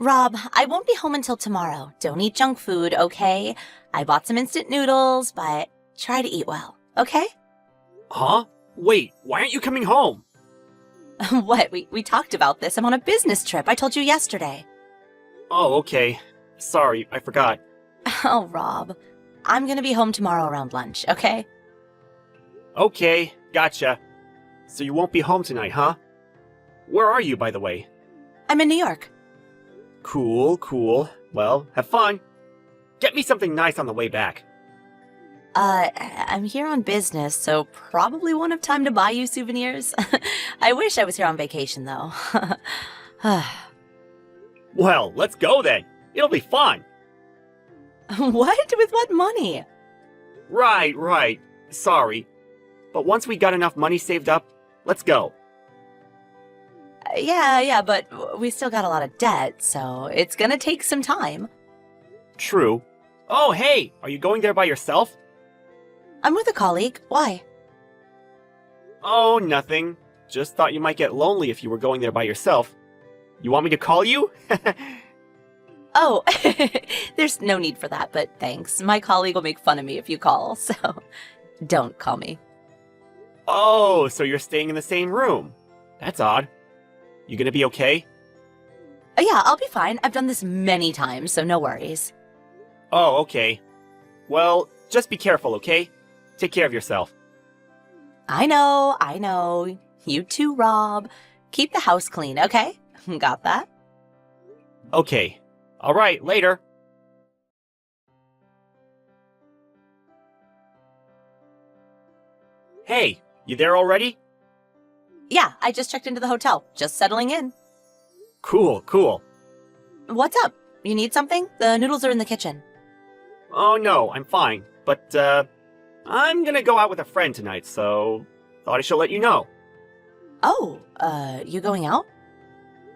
Rob, I won't be home until tomorrow. Don't eat junk food, okay? I bought some instant noodles, but try to eat well, okay? Huh? Wait, why aren't you coming home? What? We talked about this. I'm on a business trip. I told you yesterday. Oh, okay. Sorry, I forgot. Oh, Rob. I'm gonna be home tomorrow around lunch, okay? Okay, gotcha. So you won't be home tonight, huh? Where are you, by the way? I'm in New York. Cool. Well, have fun. Get me something nice on the way back. I'm here on business, so probably won't have time to buy you souvenirs. I wish I was here on vacation, though. Well, let's go then. It'll be fun. What? With what money? Right. Sorry. But once we got enough money saved up, let's go. Yeah, but we still got a lot of debt, so it's gonna take some time. True. Oh, hey, are you going there by yourself? I'm with a colleague. Why? Oh, nothing. Just thought you might get lonely if you were going there by yourself. You want me to call you? Oh, there's no need for that, but thanks. My colleague will make fun of me if you call, so don't call me. Oh, so you're staying in the same room. That's odd. You gonna be okay? Yeah, I'll be fine. I've done this many times, so no worries. Oh, okay. Well, just be careful, okay? Take care of yourself. I know. You too, Rob. Keep the house clean, okay? Got that? Okay. Alright, later. Hey, you there already? Yeah, I just checked into the hotel. Just settling in. Cool. What's up? You need something? The noodles are in the kitchen. Oh no, I'm fine. But, I'm gonna go out with a friend tonight, so thought I should let you know. Oh, you going out?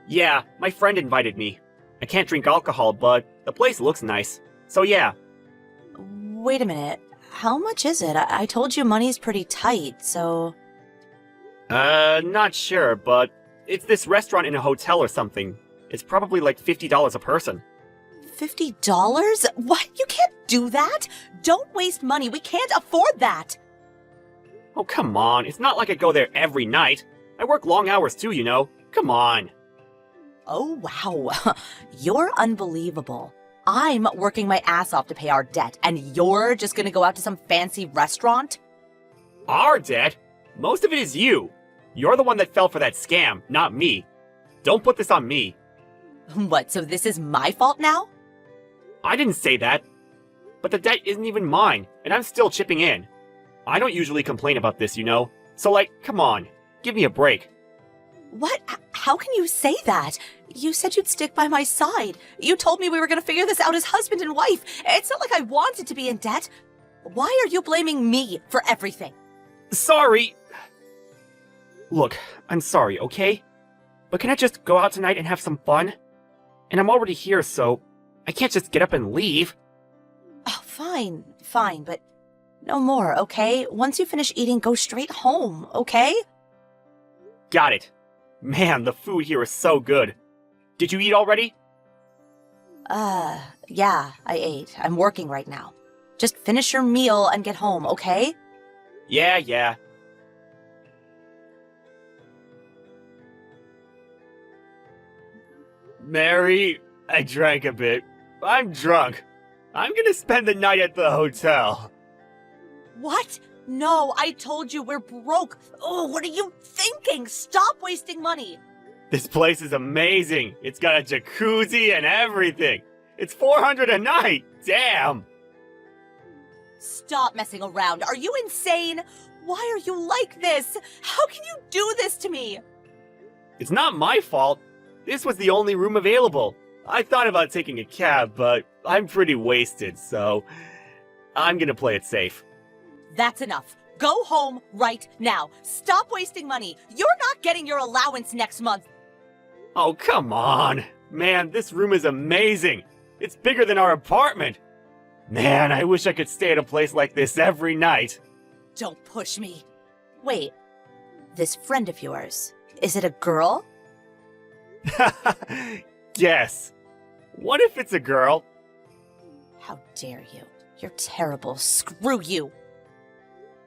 Yeah, my friend invited me. I can't drink alcohol, but the place looks nice. So yeah. Wait a minute. How much is it? I told you money's pretty tight, so... Not sure, but it's this restaurant in a hotel or something. It's probably like $50 a person. $50? What? You can't do that! Don't waste money. We can't afford that! Oh, come on. It's not like I go there every night. I work long hours too, you know. Come on. Oh, wow. You're unbelievable. I'm working my ass off to pay our debt, and you're just gonna go out to some fancy restaurant? Our debt? Most of it is you. You're the one that fell for that scam, not me. Don't put this on me. What, so this is my fault now? I didn't say that. But the debt isn't even mine, and I'm still chipping in. I don't usually complain about this, you know. So like, come on, give me a break. What? How can you say that? You said you'd stick by my side. You told me we were gonna figure this out as husband and wife. It's not like I wanted to be in debt. Why are you blaming me for everything? Sorry. Look, I'm sorry, okay? But can I just go out tonight and have some fun? And I'm already here, so I can't just get up and leave. Oh, fine, but no more, okay? Once you finish eating, go straight home, okay? Got it. Man, the food here is so good. Did you eat already? Yeah, I ate. I'm working right now. Just finish your meal and get home, okay? Yeah. Mary, I drank a bit. I'm drunk. I'm gonna spend the night at the hotel. What? No, I told you we're broke. Oh, what are you thinking? Stop wasting money. This place is amazing. It's got a jacuzzi and everything. It's $400 a night. Damn. Stop messing around. Are you insane? Why are you like this? How can you do this to me? It's not my fault. This was the only room available. I thought about taking a cab, but I'm pretty wasted, so I'm gonna play it safe. That's enough. Go home right now. Stop wasting money. You're not getting your allowance next month. Oh, come on. Man, this room is amazing. It's bigger than our apartment. Man, I wish I could stay at a place like this every night. Don't push me. Wait, this friend of yours, is it a girl? Yes. What if it's a girl? How dare you? You're terrible. Screw you.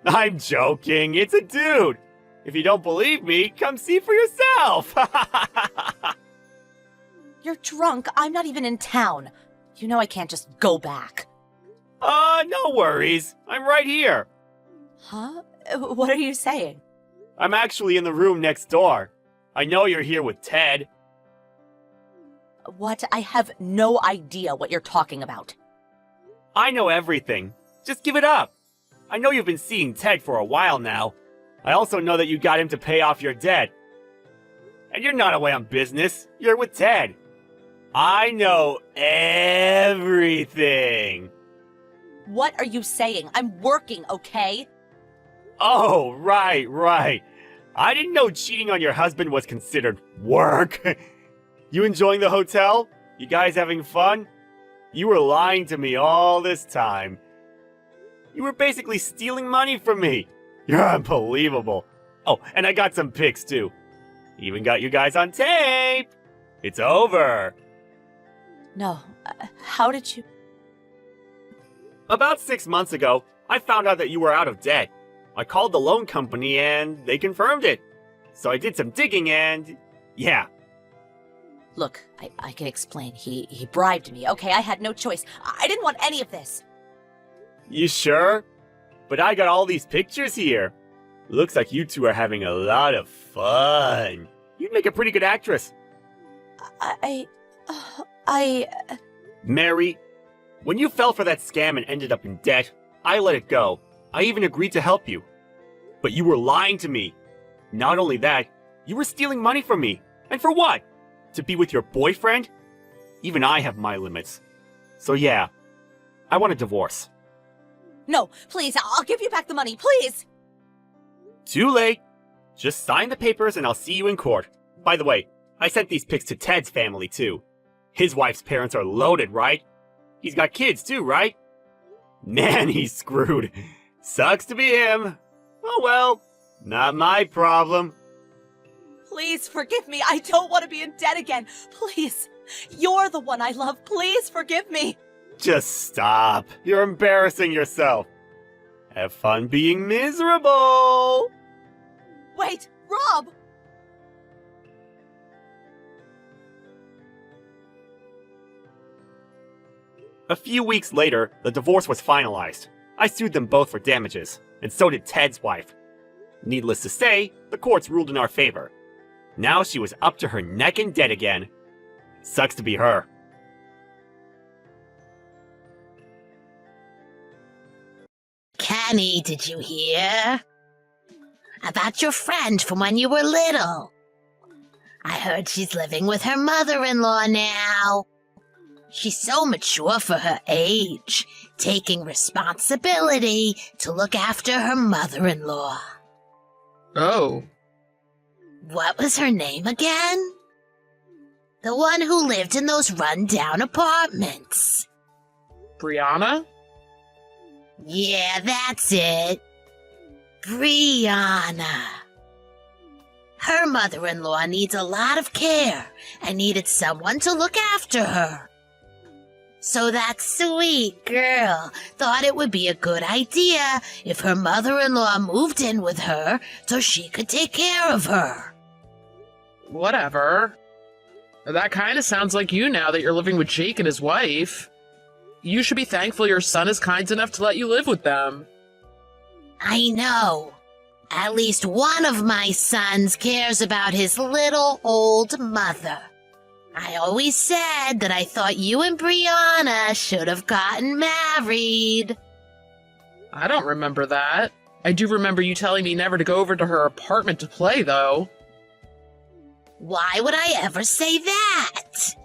I'm joking. It's a dude. If you don't believe me, come see for yourself. You're drunk. I'm not even in town. You know I can't just go back. No worries. I'm right here. Huh? What are you saying? I'm actually in the room next door. I know you're here with Ted. What? I have no idea what you're talking about. I know everything. Just give it up. I know you've been seeing Ted for a while now. I also know that you got him to pay off your debt. And you're not away on business. You're with Ted. I know everything. What are you saying? I'm working, okay? Oh, right. I didn't know cheating on your husband was considered work. You enjoying the hotel? You guys having fun? You were lying to me all this time. You were basically stealing money from me. You're unbelievable. Oh, and I got some pics too. Even got you guys on tape. It's over. No. How did you... About 6 months ago, I found out that you were out of debt. I called the loan company and they confirmed it. So I did some digging and... yeah. Look, I can explain. He bribed me, okay? I had no choice. I didn't want any of this. You sure? But I got all these pictures here. Looks like you two are having a lot of fun. You'd make a pretty good actress. Mary, when you fell for that scam and ended up in debt, I let it go. I even agreed to help you. But you were lying to me. Not only that, you were stealing money from me. And for what? To be with your boyfriend? Even I have my limits. So yeah, I want a divorce. No, please, I'll give you back the money, please! Too late. Just sign the papers and I'll see you in court. By the way, I sent these pics to Ted's family too. His wife's parents are loaded, right? He's got kids too, right? Man, he's screwed. Sucks to be him. Oh well, not my problem. Please forgive me. I don't want to be in debt again. Please. You're the one I love. Please forgive me. Just stop. You're embarrassing yourself. Have fun being miserable. Wait, Rob! A few weeks later, the divorce was finalized. I sued them both for damages, and so did Ted's wife. Needless to say, the courts ruled in our favor. Now she was up to her neck in debt again. Sucks to be her. Kenny, did you hear? About your friend from when you were little. I heard she's living with her mother-in-law now. She's so mature for her age, taking responsibility to look after her mother-in-law. Oh. What was her name again? The one who lived in those run-down apartments. Brianna? Yeah, that's it. Brianna. Her mother-in-law needs a lot of care and needed someone to look after her. So that sweet girl thought it would be a good idea if her mother-in-law moved in with her so she could take care of her. Whatever. That kind of sounds like you now that you're living with Jake and his wife. You should be thankful your son is kind enough to let you live with them. I know. At least one of my sons cares about his little old mother. I always said that I thought you and Brianna should have gotten married. I don't remember that. I do remember you telling me never to go over to her apartment to play, though. Why would I ever say that?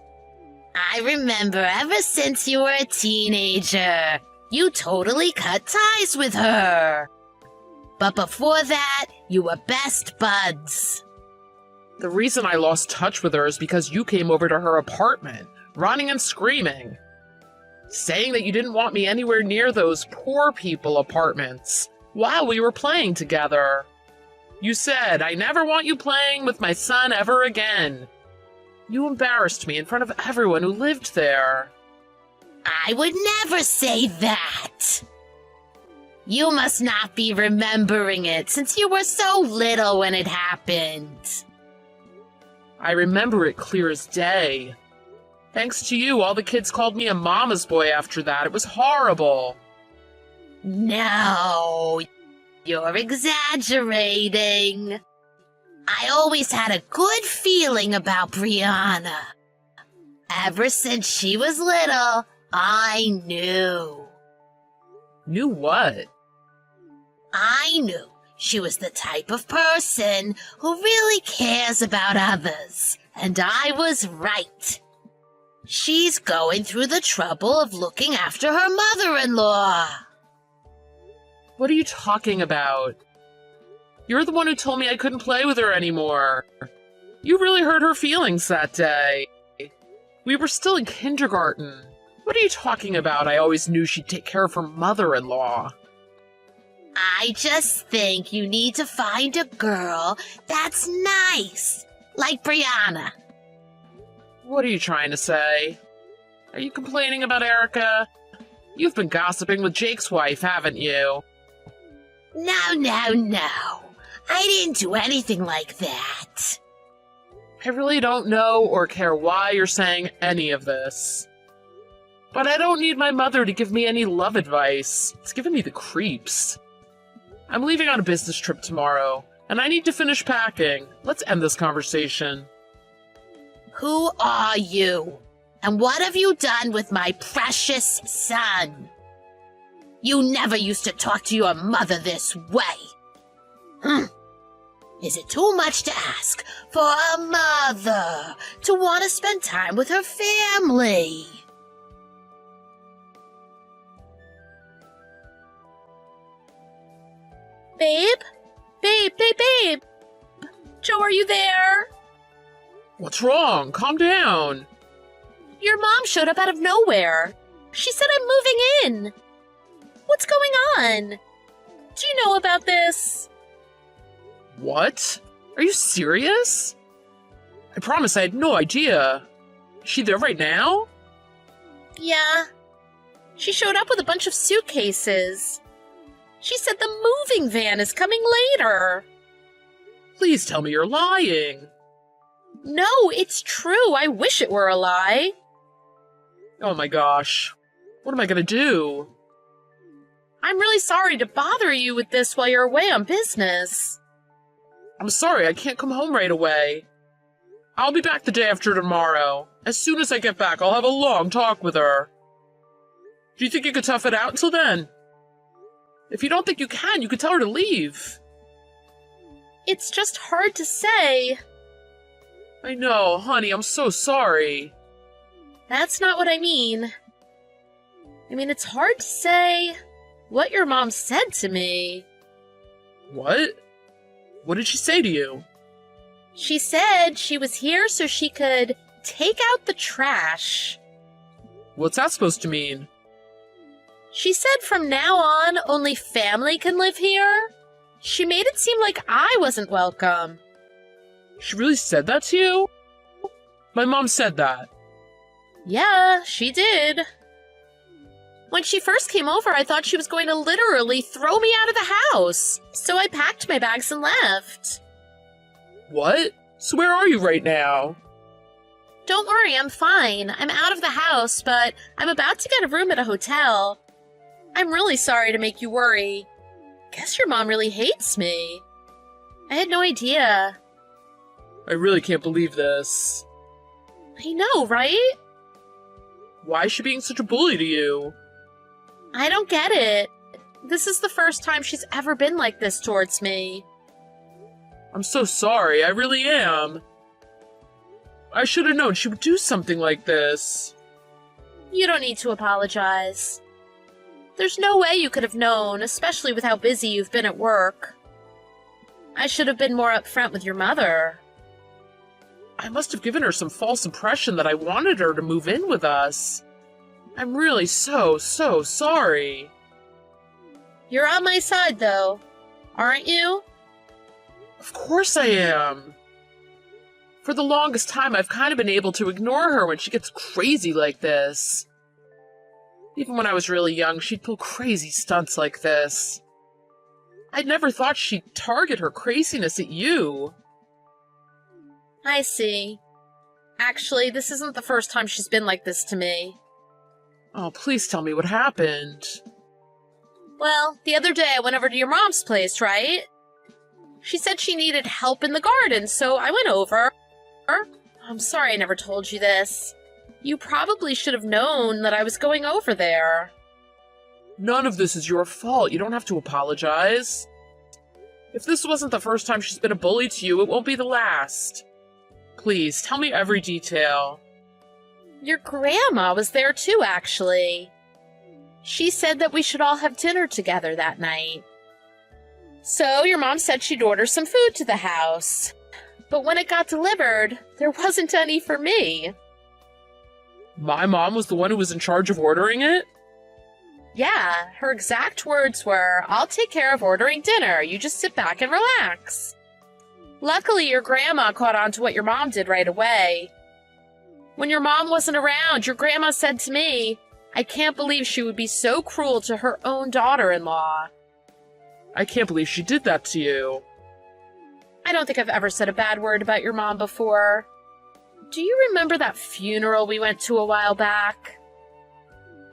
I remember ever since you were a teenager, you totally cut ties with her. But before that, you were best buds. The reason I lost touch with her is because you came over to her apartment, running and screaming, saying that you didn't want me anywhere near those poor people apartments while we were playing together. You said, I never want you playing with my son ever again. You embarrassed me in front of everyone who lived there. I would never say that. You must not be remembering it since you were so little when it happened. I remember it clear as day. Thanks to you, all the kids called me a mama's boy after that. It was horrible. No, you're exaggerating. I always had a good feeling about Brianna. Ever since she was little, I knew. Knew what? I knew she was the type of person who really cares about others, and I was right. She's going through the trouble of looking after her mother-in-law. What are you talking about? You're the one who told me I couldn't play with her anymore. You really hurt her feelings that day. We were still in kindergarten. What are you talking about? I always knew she'd take care of her mother-in-law. I just think you need to find a girl that's nice, like Brianna. What are you trying to say? Are you complaining about Erica? You've been gossiping with Jake's wife, haven't you? No. I didn't do anything like that. I really don't know or care why you're saying any of this. But I don't need my mother to give me any love advice. It's giving me the creeps. I'm leaving on a business trip tomorrow, and I need to finish packing. Let's end this conversation. Who are you? And what have you done with my precious son? You never used to talk to your mother this way. Is it too much to ask for a mother to want to spend time with her family? Babe. Joe, are you there? What's wrong? Calm down. Your mom showed up out of nowhere. She said I'm moving in. What's going on? Do you know about this? What? Are you serious? I promise I had no idea. Is she there right now? Yeah. She showed up with a bunch of suitcases. She said the moving van is coming later. Please tell me you're lying. No, it's true. I wish it were a lie. Oh my gosh. What am I gonna do? I'm really sorry to bother you with this while you're away on business. I'm sorry, I can't come home right away. I'll be back the day after tomorrow. As soon as I get back, I'll have a long talk with her. Do you think you could tough it out until then? If you don't think you can, you could tell her to leave. It's just hard to say. I know, honey, I'm so sorry. That's not what I mean. It's hard to say what your mom said to me. What? What did she say to you? She said she was here so she could take out the trash. What's that supposed to mean? She said from now on, only family can live here. She made it seem like I wasn't welcome. She really said that to you? My mom said that. Yeah, she did. When she first came over, I thought she was going to literally throw me out of the house. So I packed my bags and left. What? So where are you right now? Don't worry, I'm fine. I'm out of the house, but I'm about to get a room at a hotel. I'm really sorry to make you worry. Guess your mom really hates me. I had no idea. I really can't believe this. I know, right? Why is she being such a bully to you? I don't get it. This is the first time she's ever been like this towards me. I'm so sorry, I really am. I should have known she would do something like this. You don't need to apologize. There's no way you could have known, especially with how busy you've been at work. I should have been more upfront with your mother. I must have given her some false impression that I wanted her to move in with us. I'm really so sorry. You're on my side, though, aren't you? Of course I am. For For the longest time, I've kind of been able to ignore her when she gets crazy like this. Even when I was really young, she'd pull crazy stunts like this. I'd never thought she'd target her craziness at you. I see. Actually, this isn't the first time she's been like this to me. Oh, please tell me what happened. Well, the other day I went over to your mom's place, right? She said she needed help in the garden, so I went over. I'm sorry I never told you this. You probably should have known that I was going over there. None of this is your fault. You don't have to apologize. If this wasn't the first time she's been a bully to you, it won't be the last. Please, tell me every detail. Your grandma was there too, actually. She said that we should all have dinner together that night. So your mom said she'd order some food to the house. But when it got delivered, there wasn't any for me. My mom was the one who was in charge of ordering it? Yeah, her exact words were, "I'll take care of ordering dinner. You just sit back and relax." Luckily, your grandma caught on to what your mom did right away. When your mom wasn't around, your grandma said to me, "I can't believe she would be so cruel to her own daughter-in-law." I can't believe she did that to you. I don't think I've ever said a bad word about your mom before. Do you remember that funeral we went to a while back?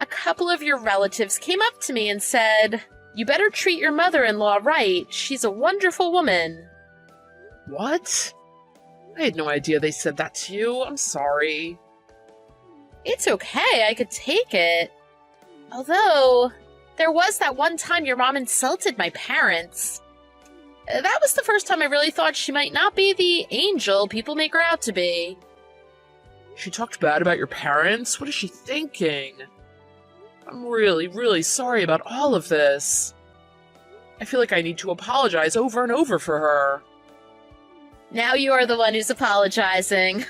A couple of your relatives came up to me and said, "You better treat your mother-in-law right. She's a wonderful woman." What? I had no idea they said that to you. I'm sorry. It's okay, I could take it. Although, there was that one time your mom insulted my parents. That was the first time I really thought she might not be the angel people make her out to be. She talked bad about your parents? What is she thinking? I'm really, really sorry about all of this. I feel like I need to apologize over and over for her. Now you're the one who's apologizing.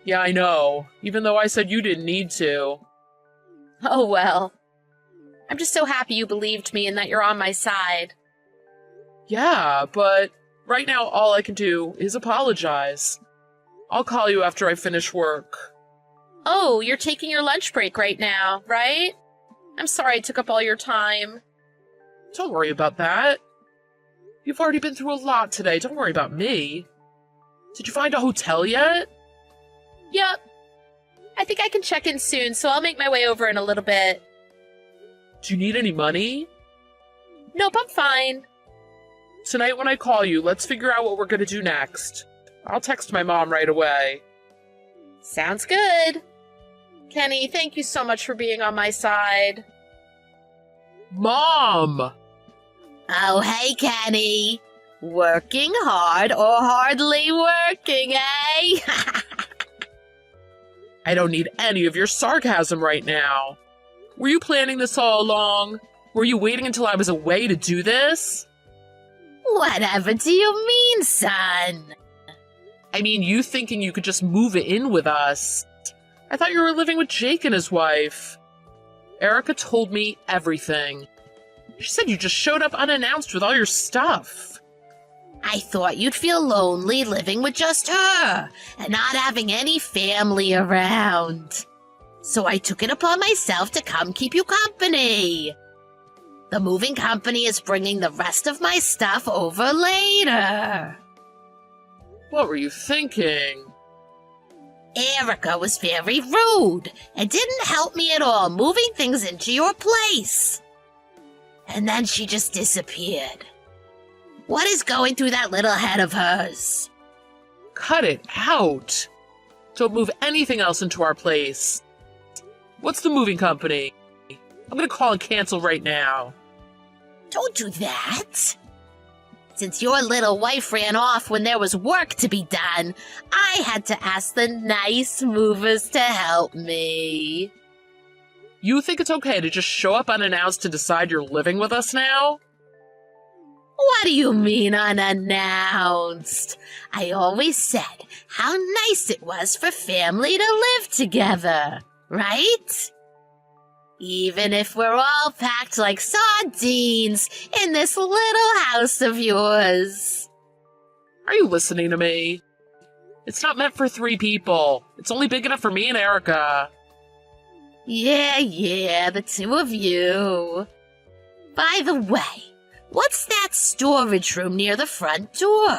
Yeah, I know. Even though I said you didn't need to. Oh well. I'm just so happy you believed me and that you're on my side. Yeah, but right now all I can do is apologize. I'll call you after I finish work. Oh, you're taking your lunch break right now, right? I'm sorry I took up all your time. Don't worry about that. You've already been through a lot today. Don't worry about me. Did you find a hotel yet? Yep. I think I can check in soon, so I'll make my way over in a little bit. Do you need any money? Nope, I'm fine. Tonight when I call you, let's figure out what we're gonna do next. I'll text my mom right away. Sounds good. Kenny, thank you so much for being on my side. Mom! Oh, hey, Kenny. Working hard or hardly working, eh? I don't need any of your sarcasm right now. Were you planning this all along? Were you waiting until I was away to do this? Whatever do you mean, son? I mean, you thinking you could just move in with us. I thought you were living with Jake and his wife. Erica told me everything. She said you just showed up unannounced with all your stuff. I thought you'd feel lonely living with just her and not having any family around. So I took it upon myself to come keep you company. The moving company is bringing the rest of my stuff over later. What were you thinking? Erica was very rude and didn't help me at all moving things into your place. And then she just disappeared. What is going through that little head of hers? Cut it out. Don't move anything else into our place. What's the moving company? I'm gonna call and cancel right now. Don't do that. Since your little wife ran off when there was work to be done, I had to ask the nice movers to help me. You think it's okay to just show up unannounced to decide you're living with us now? What do you mean unannounced? I always said how nice it was for family to live together, right? Even if we're all packed like sardines in this little house of yours. Are you listening to me? It's not meant for 3 people. It's only big enough for me and Erica. Yeah, the 2 of you. By the way, what's that storage room near the front door?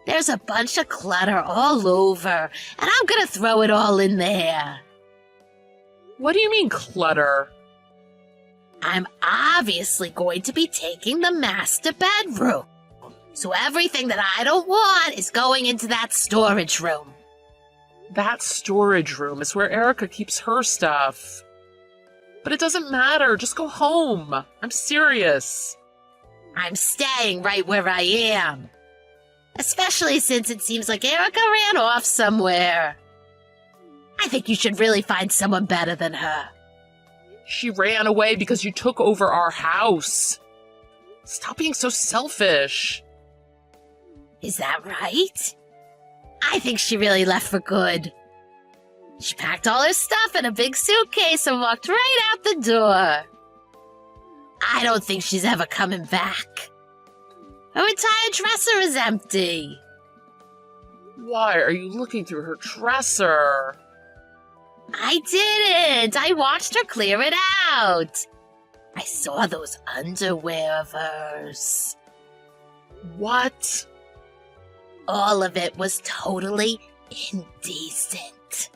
There's a bunch of clutter all over, and I'm gonna throw it all in there. What do you mean, clutter? I'm obviously going to be taking the master bedroom. So everything that I don't want is going into that storage room. That storage room is where Erica keeps her stuff. But it doesn't matter. Just go home. I'm serious. I'm staying right where I am. Especially since it seems like Erica ran off somewhere. I think you should really find someone better than her. She ran away because you took over our house. Stop being so selfish. Is that right? I think she really left for good. She packed all her stuff in a big suitcase and walked right out the door. I don't think she's ever coming back. Her entire dresser is empty. Why are you looking through her dresser? I didn't. I watched her clear it out. I saw those underwear of hers. What? All of it was totally indecent.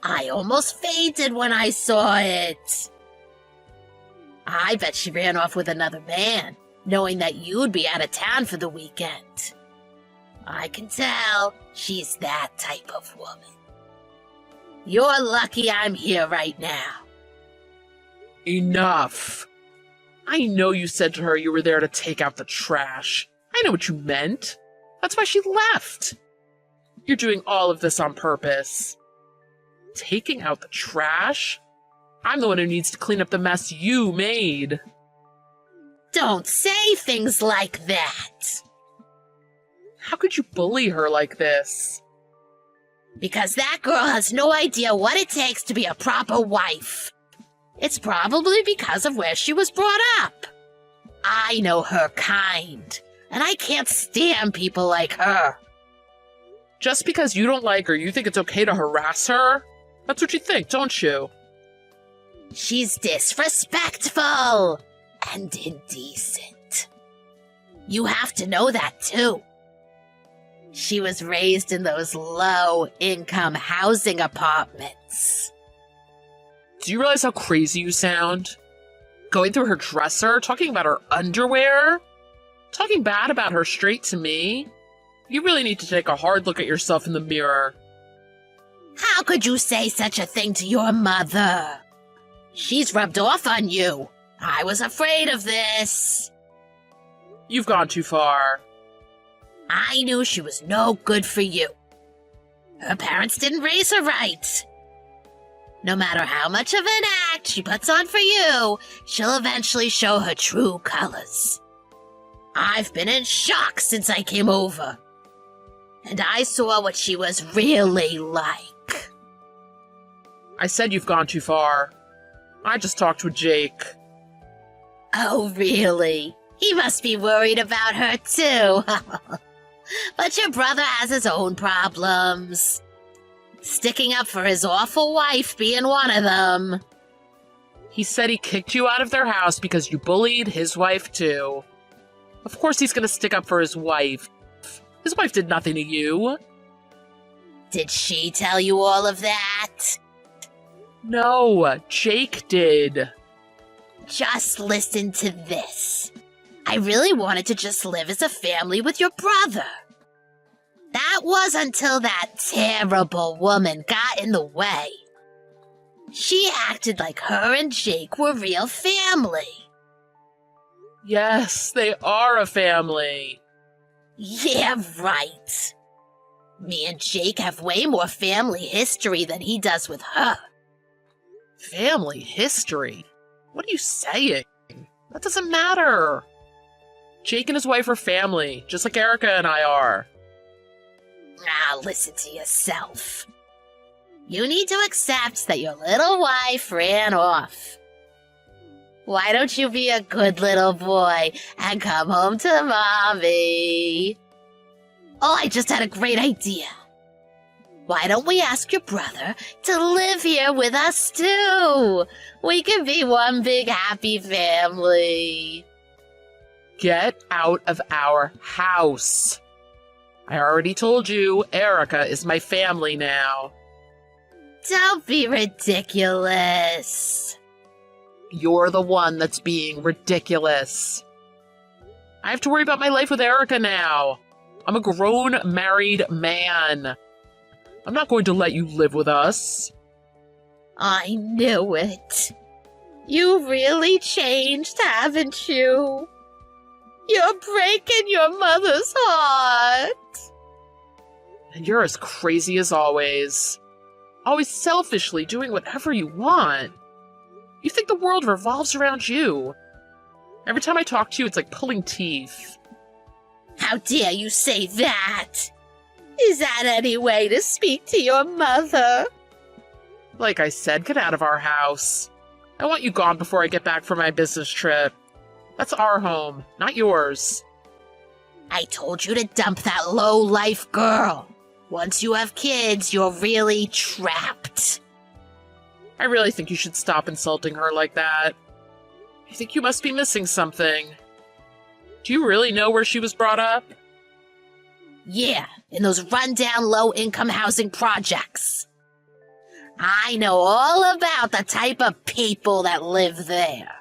I almost fainted when I saw it. I bet she ran off with another man, knowing that you'd be out of town for the weekend. I can tell she's that type of woman. You're lucky I'm here right now. Enough. I know you said to her you were there to take out the trash. I know what you meant. That's why she left. You're doing all of this on purpose. Taking out the trash? I'm the one who needs to clean up the mess you made. Don't say things like that. How could you bully her like this? Because that girl has no idea what it takes to be a proper wife. It's probably because of where she was brought up. I know her kind, and I can't stand people like her. Just because you don't like her, you think it's okay to harass her? That's what you think, don't you? She's disrespectful and indecent. You have to know that too. She was raised in those low-income housing apartments. Do you realize how crazy you sound? Going through her dresser, talking about her underwear, talking bad about her straight to me? You really need to take a hard look at yourself in the mirror. How could you say such a thing to your mother? She's rubbed off on you. I was afraid of this. You've gone too far. I knew she was no good for you. Her parents didn't raise her right. No matter how much of an act she puts on for you, she'll eventually show her true colors. I've been in shock since I came over. And I saw what she was really like. I said you've gone too far. I just talked with Jake. Oh, really? He must be worried about her, too. But your brother has his own problems. Sticking up for his awful wife being one of them. He said he kicked you out of their house because you bullied his wife, too. Of course he's gonna stick up for his wife. His wife did nothing to you. Did she tell you all of that? No, Jake did. Just listen to this. I really wanted to just live as a family with your brother. That was until that terrible woman got in the way. She acted like her and Jake were real family. Yes, they are a family. Yeah, right. Me and Jake have way more family history than he does with her. Family history? What are you saying? That doesn't matter. Jake and his wife are family, just like Erica and I are. Now listen to yourself. You need to accept that your little wife ran off. Why don't you be a good little boy and come home to Mommy? Oh, I just had a great idea. Why don't we ask your brother to live here with us too? We can be one big happy family. Get out of our house. I already told you, Erica is my family now. Don't be ridiculous. You're the one that's being ridiculous. I have to worry about my life with Erica now. I'm a grown, married man. I'm not going to let you live with us. I knew it. You really changed, haven't you? You're breaking your mother's heart. And you're as crazy as always. Always selfishly doing whatever you want. You think the world revolves around you. Every time I talk to you, it's like pulling teeth. How dare you say that? Is that any way to speak to your mother? Like I said, get out of our house. I want you gone before I get back from my business trip. That's our home, not yours. I told you to dump that low-life girl. Once you have kids, you're really trapped. I really think you should stop insulting her like that. I think you must be missing something. Do you really know where she was brought up? Yeah, in those rundown low-income housing projects. I know all about the type of people that live there.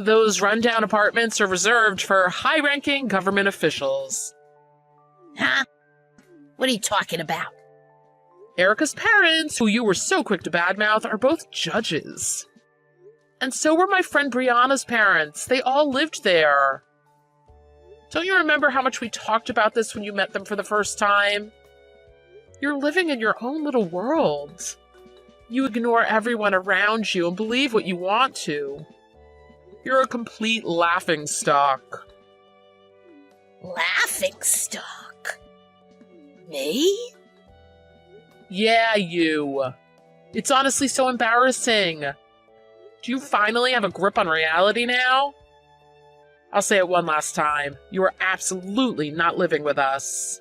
Those rundown apartments are reserved for high-ranking government officials. Huh? What are you talking about? Erica's parents, who you were so quick to badmouth, are both judges. And so were my friend Brianna's parents. They all lived there. Don't you remember how much we talked about this when you met them for the first time? You're living in your own little world. You ignore everyone around you and believe what you want to. You're a complete laughingstock. Laughingstock? Me? Yeah, you. It's honestly so embarrassing. Do you finally have a grip on reality now? I'll say it one last time. You are absolutely not living with us.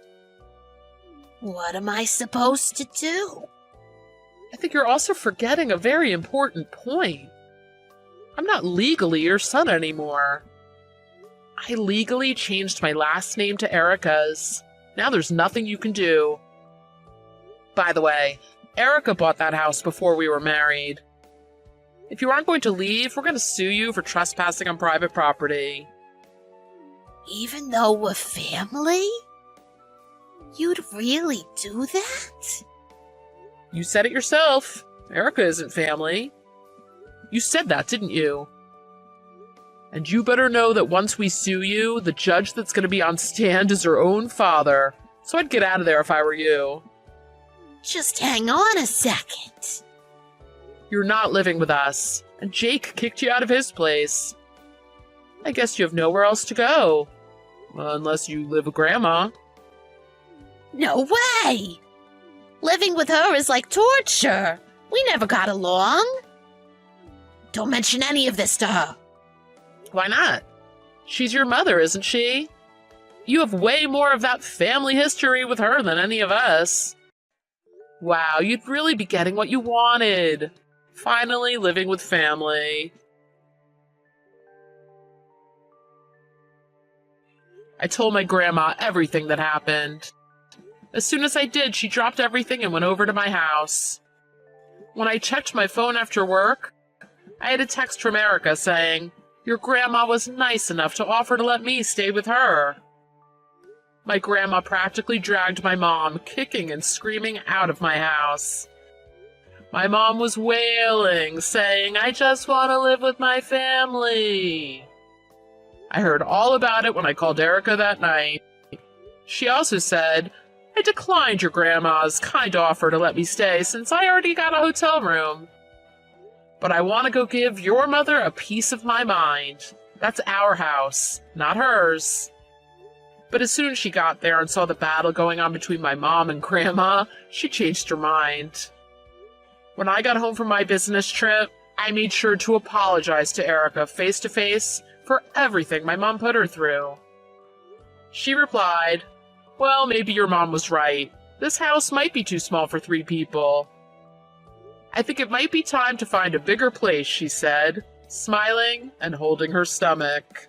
What am I supposed to do? I think you're also forgetting a very important point. I'm not legally your son anymore. I legally changed my last name to Erica's. Now there's nothing you can do. By the way, Erica bought that house before we were married. If you aren't going to leave, we're going to sue you for trespassing on private property. Even though we're family? You'd really do that? You said it yourself. Erica isn't family. You said that, didn't you? And you better know that once we sue you, the judge that's going to be on stand is her own father. So I'd get out of there if I were you. Just hang on a second. You're not living with us, and Jake kicked you out of his place. I guess you have nowhere else to go. Unless you live with Grandma. No way! Living with her is like torture. We never got along. Don't mention any of this to her. Why not? She's your mother, isn't she? You have way more of that family history with her than any of us. Wow, you'd really be getting what you wanted. Finally living with family. I told my grandma everything that happened. As soon as I did, she dropped everything and went over to my house. When I checked my phone after work, I had a text from Erica saying, "Your grandma was nice enough to offer to let me stay with her." My grandma practically dragged my mom, kicking and screaming, out of my house. My mom was wailing, saying, "I just want to live with my family." I heard all about it when I called Erica that night. She also said, "I declined your grandma's kind offer to let me stay since I already got a hotel room. But I want to go give your mother a piece of my mind. That's our house, not hers." But as soon as she got there and saw the battle going on between my mom and Grandma, she changed her mind. When I got home from my business trip, I made sure to apologize to Erica face to face for everything my mom put her through. She replied, "Well, maybe your mom was right. This house might be too small for 3 people. I think it might be time to find a bigger place, she said, smiling and holding her stomach.